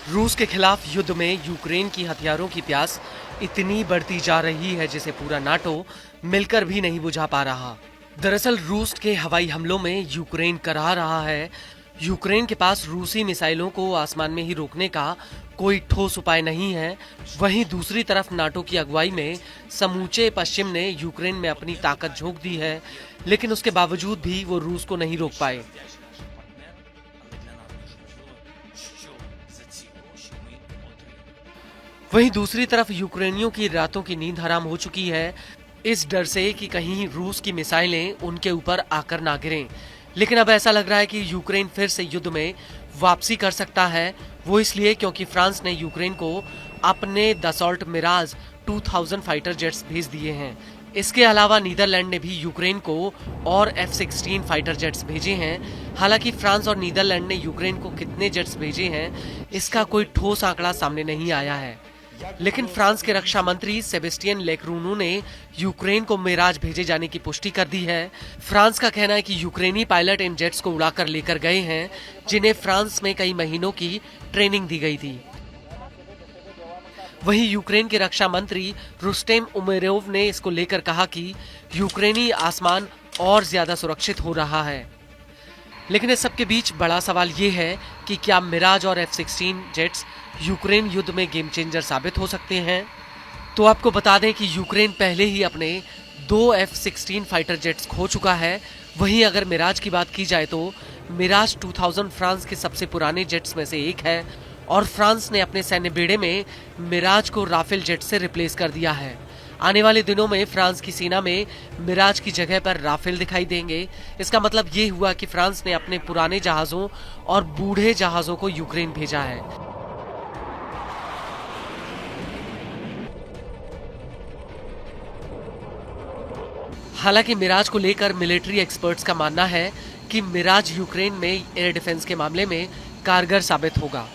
रूस के खिलाफ युद्ध में यूक्रेन की हथियारों की प्यास इतनी बढ़ती जा रही है जिसे पूरा नाटो मिलकर भी नहीं बुझा पा रहा। दरअसल रूस के हवाई हमलों में यूक्रेन करा रहा है। यूक्रेन के पास रूसी मिसाइलों को आसमान में ही रोकने का कोई ठोस उपाय नहीं है। वहीं दूसरी तरफ नाटो की अगुवाई में समूचे पश्चिम ने यूक्रेन में अपनी ताकत झोंक दी है, लेकिन उसके बावजूद भी वो रूस को नहीं रोक पाए। वहीं दूसरी तरफ यूक्रेनियों की रातों की नींद हराम हो चुकी है, इस डर से कि कहीं रूस की मिसाइलें उनके ऊपर आकर ना गिरें। लेकिन अब ऐसा लग रहा है कि यूक्रेन फिर से युद्ध में वापसी कर सकता है। वो इसलिए क्योंकि फ्रांस ने यूक्रेन को अपने दसॉल्ट मिराज 2000 फाइटर जेट्स भेज दिए हैं। इसके अलावा नीदरलैंड ने भी यूक्रेन को और F-16 फाइटर जेट्स भेजे हैं। हालांकि फ्रांस और नीदरलैंड ने यूक्रेन को कितने जेट्स भेजे हैं, इसका कोई ठोस आंकड़ा सामने नहीं आया है। लेकिन फ्रांस के रक्षा मंत्री सेबेस्टियन लेक्रूनू ने यूक्रेन को मिराज भेजे जाने की पुष्टि कर दी है। फ्रांस का कहना है कि यूक्रेनी पायलट इन जेट्स को उड़ाकर लेकर गए हैं, जिन्हें फ्रांस में कई महीनों की ट्रेनिंग दी गई थी। वहीं यूक्रेन के रक्षा मंत्री रुस्टेम उमेरोव ने इसको लेकर कहा कि यूक्रेनी आसमान और ज्यादा सुरक्षित हो रहा है। लेकिन इस सबके बीच बड़ा सवाल ये है कि क्या मिराज और F-16 जेट्स यूक्रेन युद्ध में गेम चेंजर साबित हो सकते हैं। तो आपको बता दें कि यूक्रेन पहले ही अपने 2 F-16 फाइटर जेट्स खो चुका है। वहीं अगर मिराज की बात की जाए तो मिराज 2000 फ्रांस के सबसे पुराने जेट्स में से एक है और फ्रांस ने अपने सैन्य बेड़े में मिराज को राफेल जेट से रिप्लेस कर दिया है। आने वाले दिनों में फ्रांस की सेना में मिराज की जगह पर राफेल दिखाई देंगे। इसका मतलब ये हुआ कि फ्रांस ने अपने पुराने जहाजों और बूढ़े जहाजों को यूक्रेन भेजा है। हालांकि मिराज को लेकर मिलिट्री एक्सपर्ट्स का मानना है कि मिराज यूक्रेन में एयर डिफेंस के मामले में कारगर साबित होगा।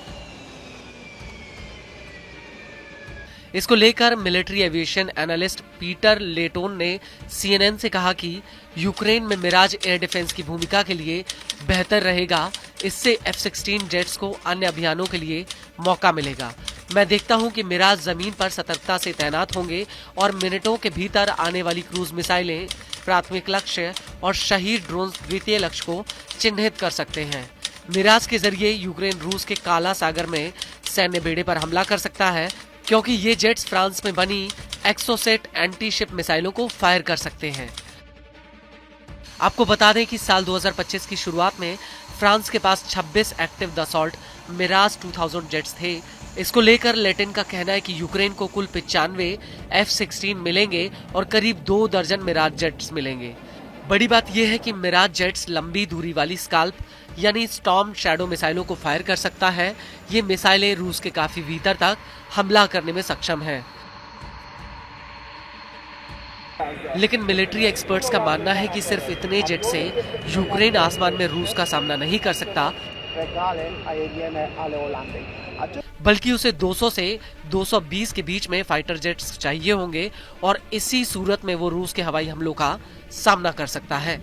इसको लेकर मिलिट्री एविएशन एनालिस्ट पीटर लेटोन ने CNN से कहा कि यूक्रेन में मिराज एयर डिफेंस की भूमिका के लिए बेहतर रहेगा। इससे F-16 जेट्स को अन्य अभियानों के लिए मौका मिलेगा। मैं देखता हूं कि मिराज जमीन पर सतर्कता से तैनात होंगे और मिनटों के भीतर आने वाली क्रूज मिसाइलें प्राथमिक लक्ष्य और शहीद ड्रोन द्वितीय लक्ष्य को चिन्हित कर सकते हैं। मिराज के जरिए यूक्रेन रूस के काला सागर में सैन्य बेड़े पर हमला कर सकता है, क्योंकि ये जेट्स फ्रांस में बनी एक्सोसेट एंटी शिप मिसाइलों को फायर कर सकते हैं। आपको बता दें कि साल 2025 की शुरुआत में फ्रांस के पास 26 एक्टिव दसॉल्ट मिराज 2000 जेट्स थे। इसको लेकर लेटिन का कहना है कि यूक्रेन को कुल 95 F-16 मिलेंगे और करीब 2 दर्जन मिराज जेट्स मिलेंगे। बड़ी बात यह है कि मिराज जेट्स लंबी दूरी वाली स्काल्प यानी स्टॉर्म शैडो मिसाइलों को फायर कर सकता है। ये मिसाइलें रूस के काफी भीतर तक हमला करने में सक्षम हैं। लेकिन मिलिट्री एक्सपर्ट्स का मानना है कि सिर्फ इतने जेट से यूक्रेन आसमान में रूस का सामना नहीं कर सकता, बल्कि उसे 200 से 220 के बीच में फाइटर जेट्स चाहिए होंगे और इसी सूरत में वो रूस के हवाई हमलों का सामना कर सकता है।